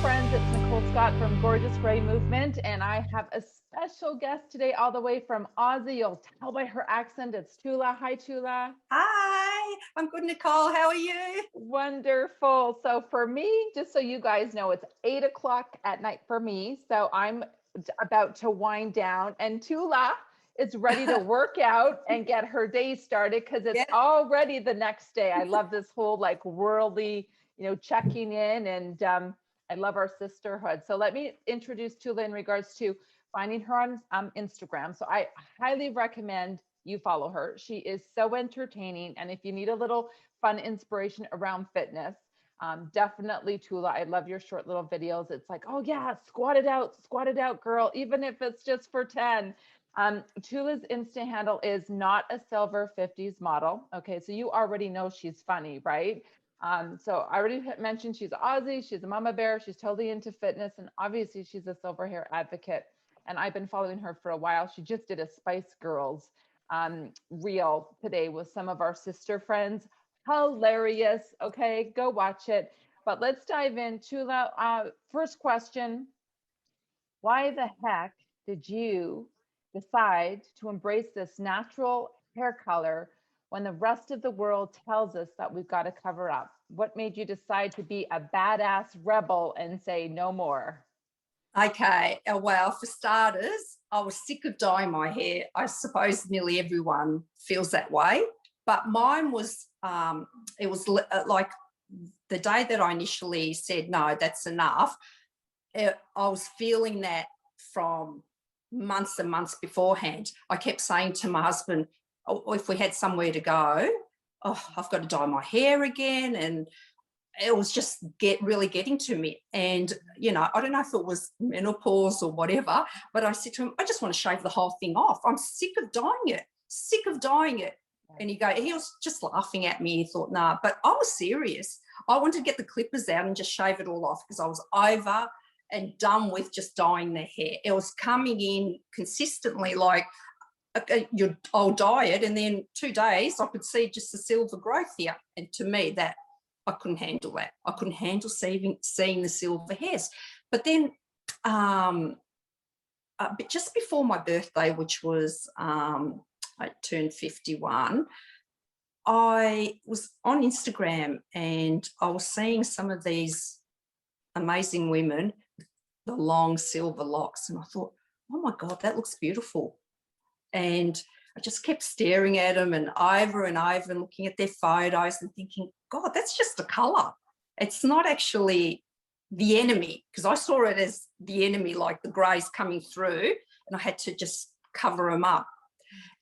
friends, it's Nicole Scott from Gorgeous Grey Movement, and I have a special guest today all the way from Aussie. You'll tell by her accent, it's Tula. Hi, Tula. Hi, I'm good, Nicole. How are you? Wonderful. So for me, just so you guys know, it's 8 o'clock at night for me. So I'm about to wind down, and Tula is ready to work out and get her day started because it's already the next day. I love this whole like worldly, checking in, and I love our sisterhood. So let me introduce Tula in regards to finding her on Instagram. So I highly recommend you follow her. She is so entertaining. And if you need a little fun inspiration around fitness, definitely Tula. I love your short little videos. It's like, oh yeah, squat it out, girl, even if it's just for 10. Tula's Insta handle is not a silver 50s model. Okay, so you already know she's funny, right? So I already mentioned she's Aussie, she's a mama bear, she's totally into fitness, and obviously she's a silver hair advocate. And I've been following her for a while. She just did a Spice Girls reel today with some of our sister friends. Hilarious. Okay, go watch it. But let's dive in. Tula, first question, why the heck did you decide to embrace this natural hair color when the rest of the world tells us that we've got to cover up? What made you decide to be a badass rebel and say no more? Okay, well, for starters, I was sick of dyeing my hair. I suppose nearly everyone feels that way, but mine was, it was like the day that I initially said, no, that's enough. I was feeling that from months and months beforehand. I kept saying to my husband, oh, if we had somewhere to go, oh, I've got to dye my hair again. And it was just really getting to me. And, I don't know if it was menopause or whatever, but I said to him, I just want to shave the whole thing off. I'm sick of dyeing it. And he was just laughing at me. He thought, nah, but I was serious. I wanted to get the clippers out and just shave it all off because I was over and done with just dyeing their hair. It was coming in consistently like, I'll dye it, and then 2 days I could see just the silver growth here. And to me, that I couldn't handle that. I couldn't handle seeing the silver hairs. But then but just before my birthday, which was I turned 51, I was on Instagram and I was seeing some of these amazing women with the long silver locks, and I thought, oh my God, that looks beautiful. And I just kept staring at them and over and looking at their photos and thinking, God, that's just a colour. It's not actually the enemy, because I saw it as the enemy, like the greys coming through, and I had to just cover them up.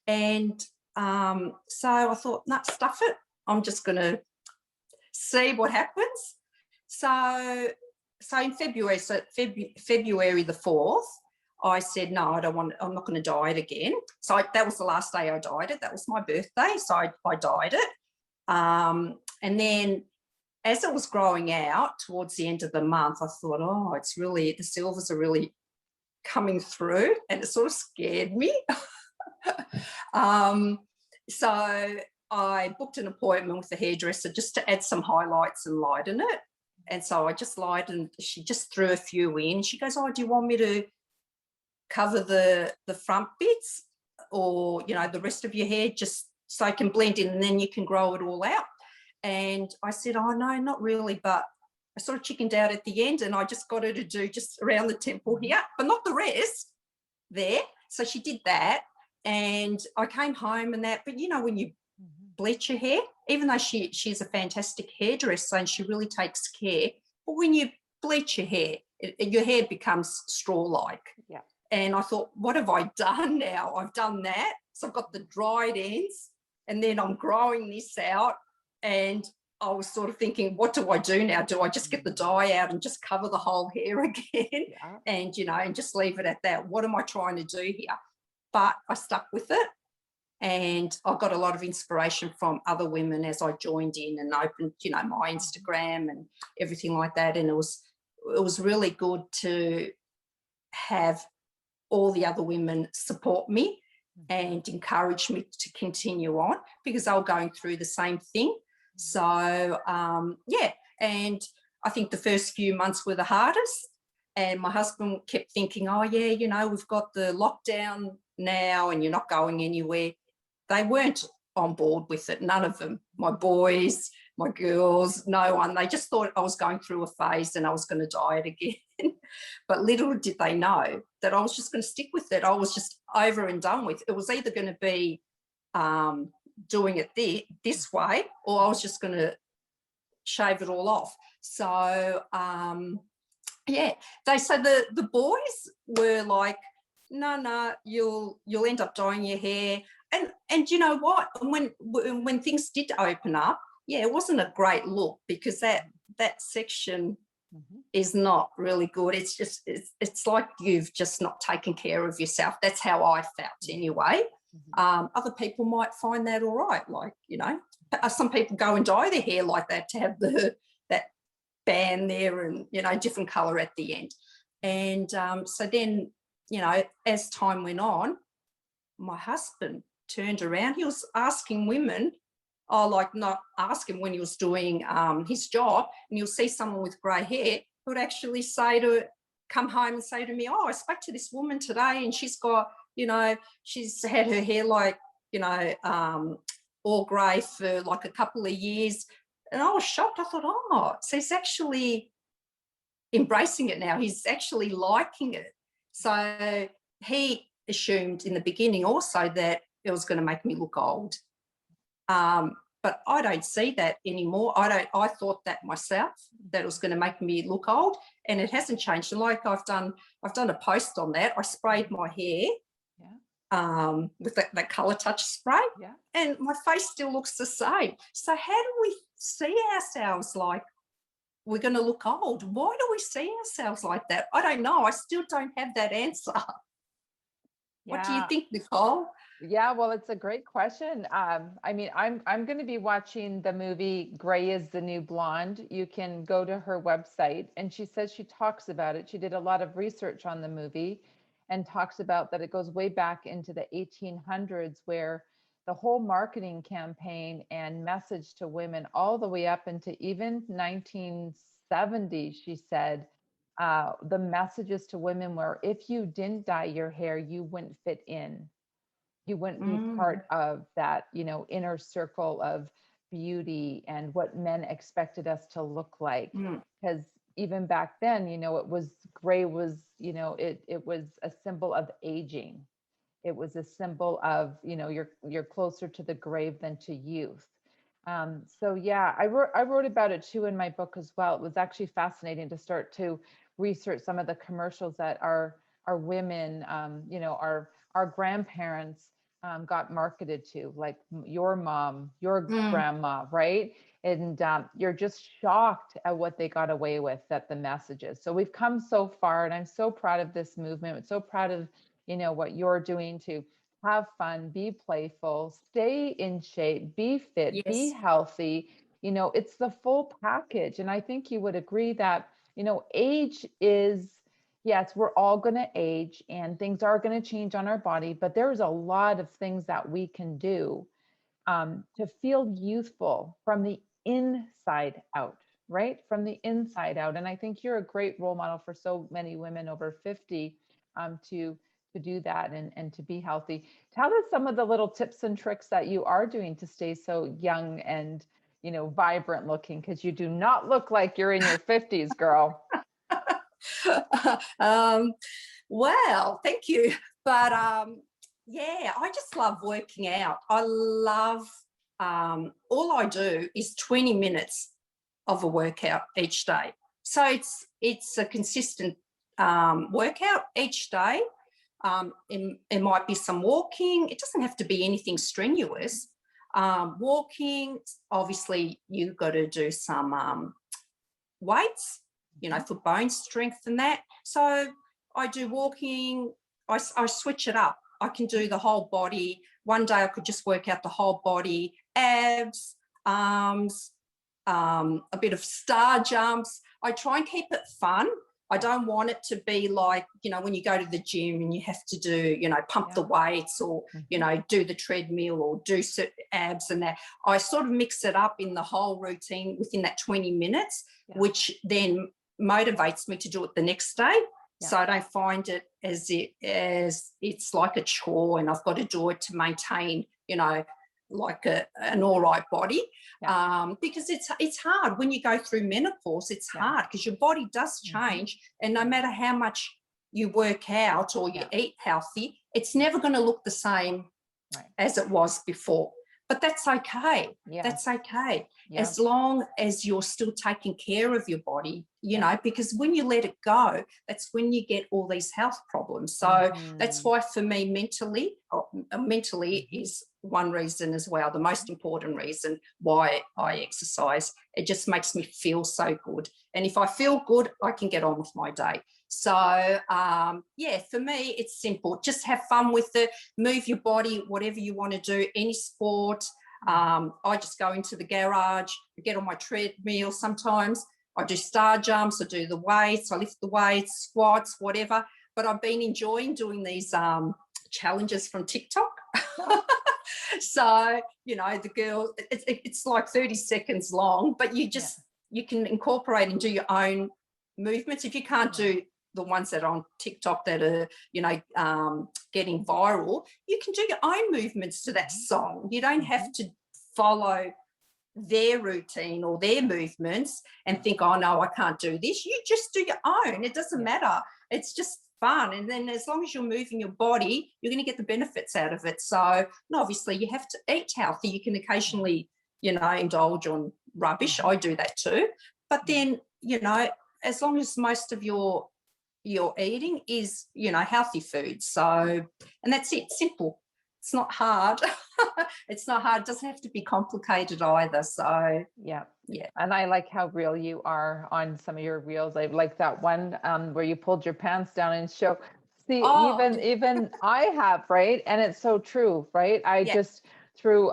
And so I thought, nah, stuff it. I'm just going to see what happens. So in February, February the 4th, I said, no, I'm not going to dye it again. So that was the last day I dyed it. That was my birthday. So I dyed it. And then as it was growing out towards the end of the month, I thought, oh, the silvers are really coming through, and it sort of scared me. So I booked an appointment with the hairdresser just to add some highlights and lighten it. And so I just lightened, she just threw a few in. She goes, oh, do you want me to cover the front bits or the rest of your hair just so I can blend in and then you can grow it all out? And I said, oh no, not really, but I sort of chickened out at the end, and I just got her to do just around the temple here, but not the rest there. So she did that, and I came home and that, but when you bleach your hair, even though she's a fantastic hairdresser and she really takes care, but when you bleach your hair becomes straw-like. Yeah. And I thought, what have I done now? I've done that. So I've got the dried ends, and then I'm growing this out. And I was sort of thinking, what do I do now? Do I just get the dye out and just cover the whole hair again? Yeah. And, and just leave it at that? What am I trying to do here? But I stuck with it. And I got a lot of inspiration from other women as I joined in and opened, my Instagram and everything like that. And it was really good to have all the other women support me and encourage me to continue on, because they were going through the same thing. So, and I think the first few months were the hardest. And my husband kept thinking, oh, yeah, you know, we've got the lockdown now and you're not going anywhere. They weren't on board with it, none of them. My boys, my girls, no one. They just thought I was going through a phase and I was going to diet again. But little did they know that I was just going to stick with it. I was just over and done with. It was either going to be doing it this way, or I was just going to shave it all off. So, yeah, they said the boys were like, no, you'll end up dyeing your hair. And you know what? When things did open up, yeah, it wasn't a great look because that section is not really good. It's just it's like you've just not taken care of yourself. That's how I felt anyway. Other people might find that all right. Like, you know, some people go and dye their hair like that to have that band there and, you know, different colour at the end. And so then, you know, as time went on, my husband turned around. He was asking women, like not asking when he was doing his job, and you'll see someone with grey hair who would actually come home and say to me, oh, I spoke to this woman today and she's got, you know, she's had her hair like, you know, all grey for like a couple of years. And I was shocked. I thought, oh, so he's actually embracing it now. He's actually liking it. So he assumed in the beginning also that it was going to make me look old. But I don't see that anymore. I thought that myself, that it was going to make me look old, and it hasn't changed. And like I've done a post on that. I sprayed my hair with that colour touch spray, and my face still looks the same. So how do we see ourselves like we're going to look old? Why do we see ourselves like that? I don't know. I still don't have that answer. What do you think, Nicole? Yeah, well, it's a great question. I mean, I'm going to be watching the movie Gray is the New Blonde. You can go to her website, and she says she talks about it. She did a lot of research on the movie and talks about that it goes way back into the 1800s, where the whole marketing campaign and message to women all the way up into even 1970, she said, the messages to women were, if you didn't dye your hair, you wouldn't fit in. You wouldn't be part of that, you know, inner circle of beauty and what men expected us to look like. Because even back then, you know, gray was, you know, it was a symbol of aging. It was a symbol of, you know, you're closer to the grave than to youth. So yeah, I wrote about it too in my book as well. It was actually fascinating to start to research some of the commercials that our women, you know, our grandparents got marketed to, like your mom, your grandma, right? And you're just shocked at what they got away with, at the messages. So we've come so far, and I'm so proud of this movement. I'm so proud of, you know, what you're doing to have fun, be playful, stay in shape, be fit, be healthy. You know, it's the full package. And I think you would agree that, you know, age is, yes, we're all going to age and things are going to change on our body, but there's a lot of things that we can do to feel youthful from the inside out, right? From the inside out. And I think you're a great role model for so many women over 50 to do that and to be healthy. Tell us some of the little tips and tricks that you are doing to stay so young and, you know, vibrant looking, because you do not look like you're in your 50s, girl. Well, thank you. But yeah, I just love working out. I love, all I do is 20 minutes of a workout each day. So it's a consistent workout each day. It might be some walking. It doesn't have to be anything strenuous. Walking, obviously, you've got to do some weights, you know, for bone strength and that. So I do walking. I switch it up. I can do the whole body. One day I could just work out the whole body, abs, arms, a bit of star jumps. I try and keep it fun. I don't want it to be like, when you go to the gym and you have to do, pump the weights or, do the treadmill or do abs and that. I sort of mix it up in the whole routine within that 20 minutes, which then motivates me to do it the next day. So I don't find it as it's like a chore and I've got to do it to maintain, like an all right body. Because it's hard when you go through menopause. It's hard because your body does change, and no matter how much you work out or you eat healthy, it's never going to look the same as it was before. But that's okay. That's okay. As long as you're still taking care of your body, because when you let it go, that's when you get all these health problems. So that's why for me, mentally is one reason as well, the most important reason why I exercise. It just makes me feel so good. And if I feel good, I can get on with my day. So, for me, it's simple. Just have fun with it. Move your body, whatever you want to do, any sport. I just go into the garage, get on my treadmill sometimes. I do star jumps, I do the weights, I lift the weights, squats, whatever. But I've been enjoying doing these challenges from TikTok. So, the girl, it's like 30 seconds long, but you can incorporate and do your own movements. If you can't do the ones that are on TikTok that are, getting viral, you can do your own movements to that song. You don't have to follow their routine or their movements and think, oh, no, I can't do this. You just do your own. It doesn't matter. It's just fun. And then as long as you're moving your body, you're going to get the benefits out of it. So and obviously you have to eat healthy. You can occasionally, indulge on rubbish. I do that too. But then, as long as most of your eating is, healthy food. So, and that's it, simple. It's not hard. It's not hard. It doesn't have to be complicated either. So, yeah. And I like how real you are on some of your reels. I like that one where you pulled your pants down and show. See, even I have, right? And it's so true, right? I just through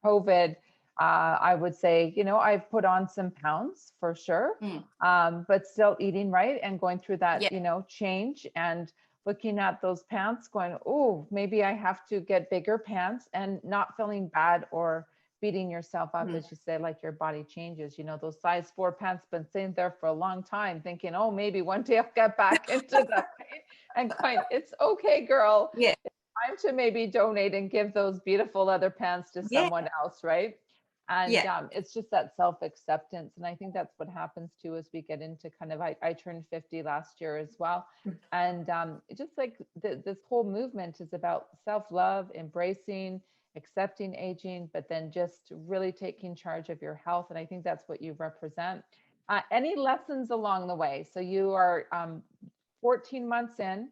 COVID, I would say, I've put on some pounds for sure, but still eating right and going through that, change and looking at those pants going, oh, maybe I have to get bigger pants, and not feeling bad or beating yourself up, as you say, like your body changes. Those size 4 pants been sitting there for a long time thinking, oh, maybe one day I'll get back into that. And going, it's okay, girl. Yeah. It's time to maybe donate and give those beautiful leather pants to someone else, right? And it's just that self-acceptance. And I think that's what happens too as we get into kind of, I turned 50 last year as well. And it's just like this whole movement is about self-love, embracing, accepting aging, but then just really taking charge of your health. And I think that's what you represent. Any lessons along the way? So you are 14 months in.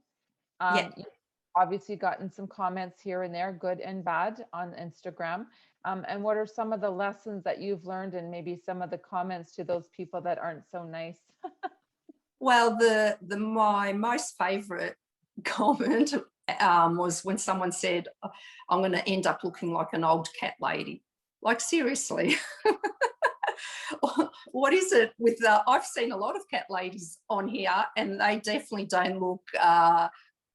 You've obviously gotten some comments here and there, good and bad, on Instagram. And what are some of the lessons that you've learned, and maybe some of the comments to those people that aren't so nice? Well, my most favorite comment was when someone said, I'm going to end up looking like an old cat lady. Like, seriously. What is it with I've seen a lot of cat ladies on here, and they definitely don't look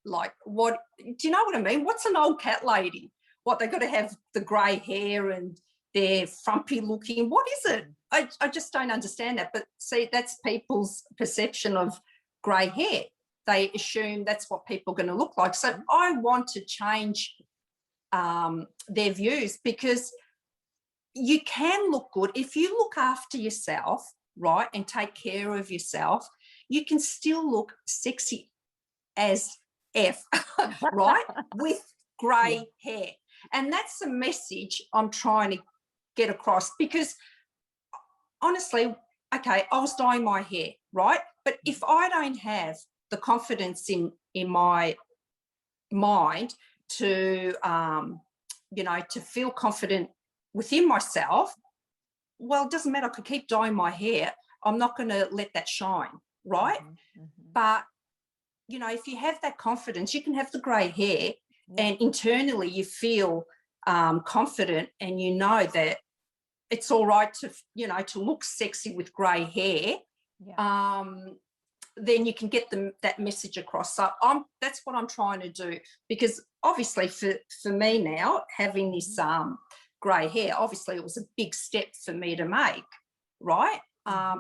like, what do you know what I mean? What's an old cat lady? What, they got to have the grey hair and they're frumpy looking? What is it? I just don't understand that. But see, that's people's perception of grey hair. They assume that's what people are going to look like. So I want to change their views, because you can look good if you look after yourself, right, and take care of yourself. You can still look sexy as F, right, with grey hair. And that's the message I'm trying to get across, because honestly, okay, I was dyeing my hair, right? But if I don't have the confidence in my mind to, to feel confident within myself, well, it doesn't matter. I could keep dyeing my hair. I'm not going to let that shine, right? But, if you have that confidence, you can have the grey hair and internally you feel confident, and you know that it's all right to, to look sexy with grey hair. then you can get that message across. So that's what I'm trying to do, because obviously for me now, having this grey hair, obviously it was a big step for me to make, right?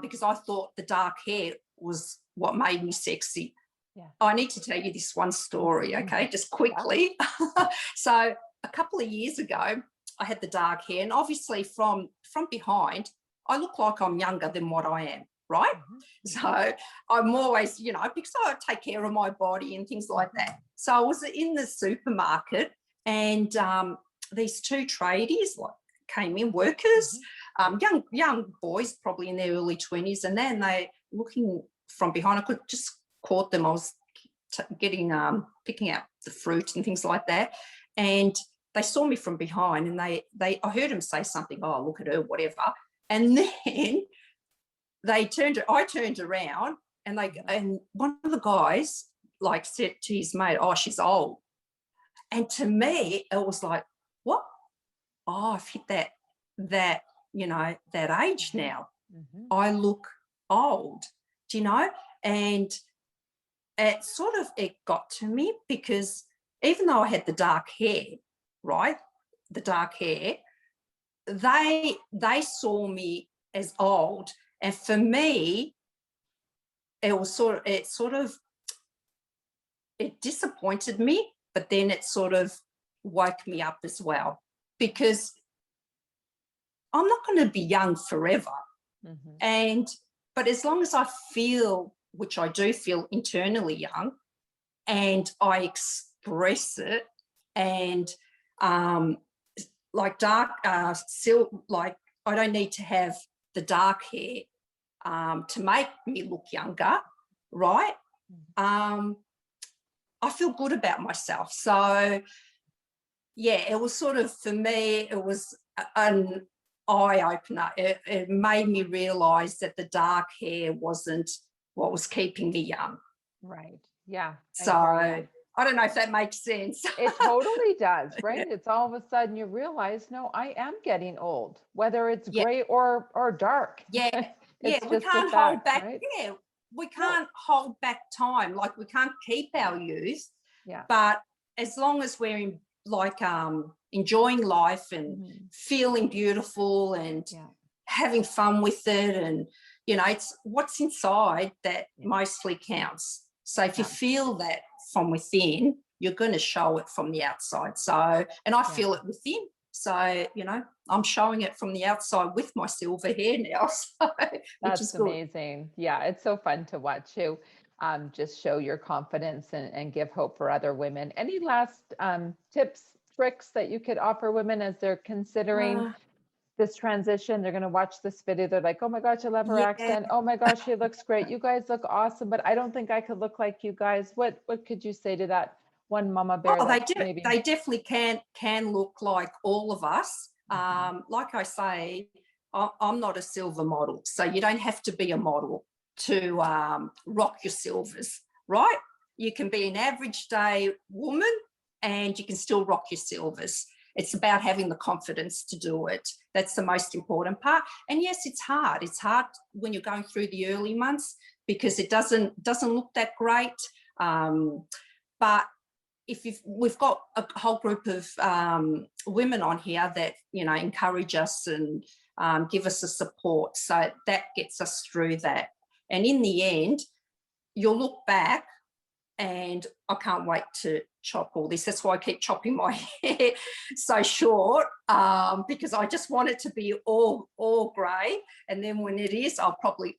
Because I thought the dark hair was what made me sexy. Yeah. I need to tell you this one story, okay, just quickly. Yeah. So a couple of years ago, I had the dark hair, and obviously from behind, I look like I'm younger than what I am, right? So I'm always, because I take care of my body and things like that. So I was in the supermarket, and these two tradies came in, workers, young boys, probably in their early 20s, and then they looking from behind. I could just caught them. I was picking out the fruit and things like that, and they saw me from behind, and I heard them say something, oh, look at her, whatever. And then I turned around, and one of the guys said to his mate, oh, she's old. And to me, it was like, what? Oh, I've hit that age now. I look old, and it got to me, because even though I had the dark hair, right, they saw me as old, and for me, it disappointed me, but then it sort of woke me up as well, because I'm not going to be young forever. But as long as I feel, which I do feel internally young, and I express it, and I don't need to have the dark hair to make me look younger, right? I feel good about myself. So yeah, it was sort of, for me, it was an eye-opener. It made me realise that the dark hair wasn't what was keeping me young. Right. Yeah. So I don't know if that makes sense. It totally does, right? It's all of a sudden you realize, no, I am getting old, whether it's gray or dark. Yeah. It's we just can't fact, hold back. right? Yeah, we can't hold back time. We can't keep our youth. Yeah. But as long as we're enjoying life and feeling beautiful and having fun with it, and it's what's inside that mostly counts. So if you feel that from within, you're going to show it from the outside. So, and I feel it within. So, I'm showing it from the outside with my silver hair now. So, which is good. Amazing. Yeah, it's so fun to watch you just show your confidence and give hope for other women. Any last tips, tricks that you could offer women as they're considering this transition? They're going to watch this video. They're like, oh my gosh, I love her accent. Oh my gosh, she looks great. You guys look awesome, but I don't think I could look like you guys. What could you say to that one mama bear? Oh, they definitely can look like all of us. Like I say, I'm not a silver model, so you don't have to be a model to rock your silvers, right? You can be an average day woman and you can still rock your silvers. It's about having the confidence to do it. That's the most important part. And yes, it's hard. It's hard when you're going through the early months, because it doesn't look that great. But we've got a whole group of women on here that encourage us and give us the support, so that gets us through that. And in the end, you'll look back, and I can't wait to chop all this. That's why I keep chopping my hair so short, because I just want it to be all grey. And then when it is, I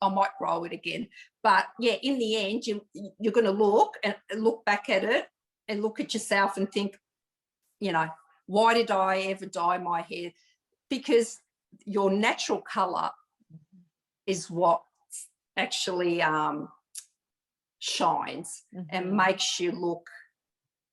might grow it again. But yeah, in the end, you're going to look back at it and look at yourself and think, why did I ever dye my hair? Because your natural colour is what actually shines and makes you look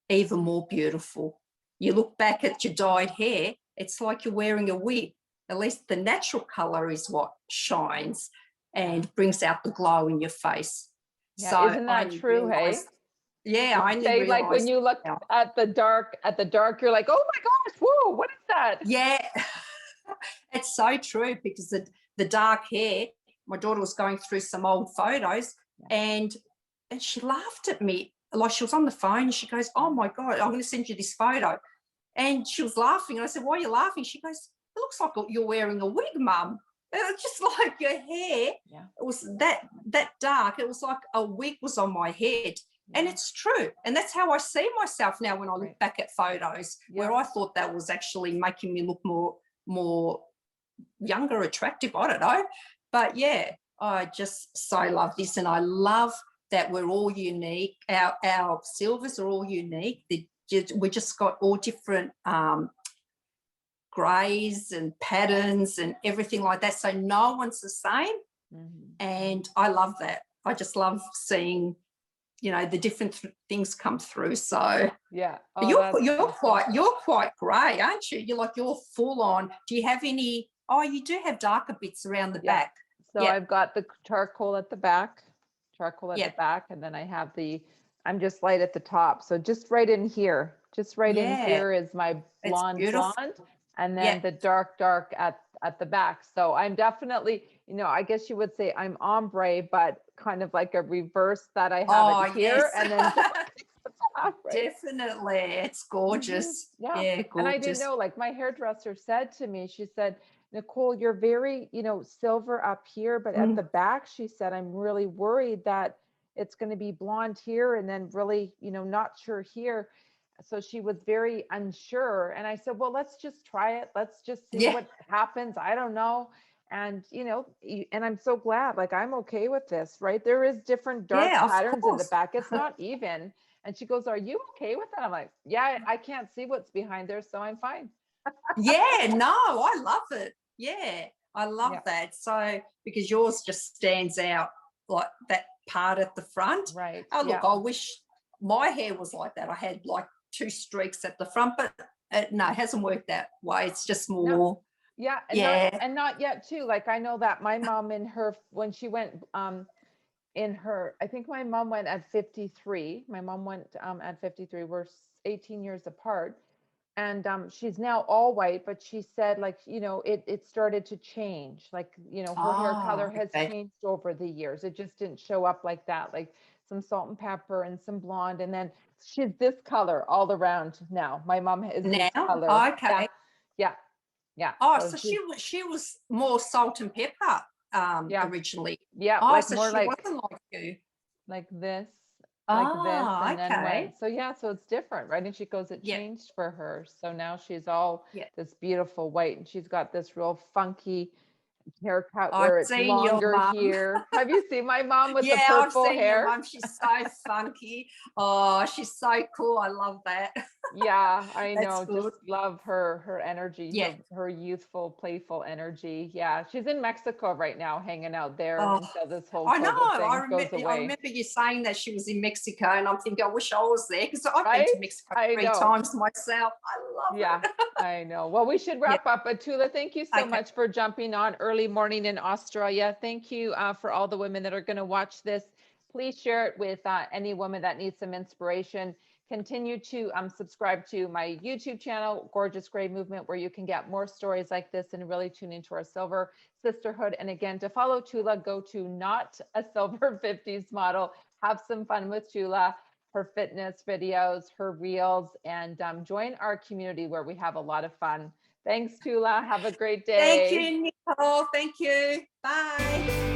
even more beautiful. You look back at your dyed hair, it's like you're wearing a wig. At least the natural colour is what shines and brings out the glow in your face. Yeah, so isn't that true, hey? Yeah, I say like when you look at the dark, you're like, oh my gosh, whoa, what is that? Yeah, it's so true, because the dark hair, my daughter was going through some old photos, and and she laughed at me. Like she was on the phone and she goes, "Oh my God, I'm going to send you this photo." And she was laughing. And I said, "Why are you laughing?" She goes, "It looks like you're wearing a wig, Mum." And it's just like your hair. Yeah. It was that dark. It was like a wig was on my head. And Yeah. it's true. And that's how I see myself now when I look Right. back at photos, where Yeah. I thought that was actually making me look more younger, attractive. I don't know. But yeah, I just so love this. And I love that we're all unique. Our silvers are all unique. We just got all different greys and patterns and everything like that. So no one's the same. Mhm. And I love that. I just love seeing, the different things come through. So Yeah. Oh, you're that's you're awesome. quite grey, aren't you? You're full on. Do you have any? Oh, you do have darker bits around the Yeah. back. So Yeah, I've got the charcoal at the back, yeah, and then I have I'm just light at the top. So just right in here, yeah. is my It's beautiful. blonde, and Yeah. then the dark at the back. So I'm definitely, I guess you would say I'm ombre, but kind of like a reverse that I have it Oh, here, yes. and then dark at the top, right? Definitely. It's Mhm. gorgeous. Yeah. Yeah, And I didn't gorgeous. know, like my hairdresser said to me, she said, Nicole, you're very, silver up here, but at Mm, the back, she said, I'm really worried that it's going to be blonde here and then really, not sure here. So she was very unsure. And I said, well, let's just try it. Let's just see yeah, what happens. I don't know. And, and I'm so glad, like, I'm okay with this, right? There is different dark yeah, of patterns in the course. back. It's not even. And she goes, are you okay with that? I'm like, yeah, I can't see what's behind there, so I'm fine. Yeah, no, I love it. Yeah, I love Yeah, that. So, because yours just stands out like that part at the front. right. Oh, look, Yeah. I wish my hair was like that. I had like two streaks at the front, but no, it hasn't worked that way. It's just No, more, yeah, yeah. and not yet too. Like I know that my mom when she went I think my mom went at 53. My mom went at 53. We're 18 years apart. And she's now all white, but she said like, it started to change. Like, her hair color Oh, has okay. changed over the years. It just didn't show up like that, like some salt and pepper and some blonde. And then she's this color all around now. My mom is this Now, color. Yeah. okay. Yeah. Yeah. Oh, So so she's, she was more salt and pepper yeah. originally. Yeah. Oh, Like so more she wasn't like you. like this, Oh, and then okay. went. So yeah, so it's different, right? And she goes, it Yeah, changed for her. So now she's all yeah. this beautiful white, and she's got this real funky haircut I've where it's seen your longer mum. here. Have you seen my mom with the Yeah, I've purple seen your hair? mum. She's so funky. Oh, she's so cool. I love that. Yeah, I That's know. Just good. love her energy, Yeah. her youthful, playful energy. Yeah, she's in Mexico right now, hanging out there Oh, until this whole I know. COVID I thing goes remember. I away. remember you saying that she was in Mexico, and I'm thinking, I wish I was there because I've been Right? to Mexico I three know. times myself. I love Yeah, it. I know. Well, we should Yeah. wrap up. But Tula, thank you so Okay. much for jumping on early morning in Australia. Thank you for all the women that are going to watch this. Please share it with any woman that needs some inspiration. Continue to subscribe to my YouTube channel, Gorgeous Gray Movement, where you can get more stories like this and really tune into our silver sisterhood. And again, to follow Tula, go to Not a Silver 50s Model. Have some fun with Tula, her fitness videos, her reels, and join our community where we have a lot of fun. Thanks, Tula. Have a great Thank day. you, Nicole. Thank you. Bye.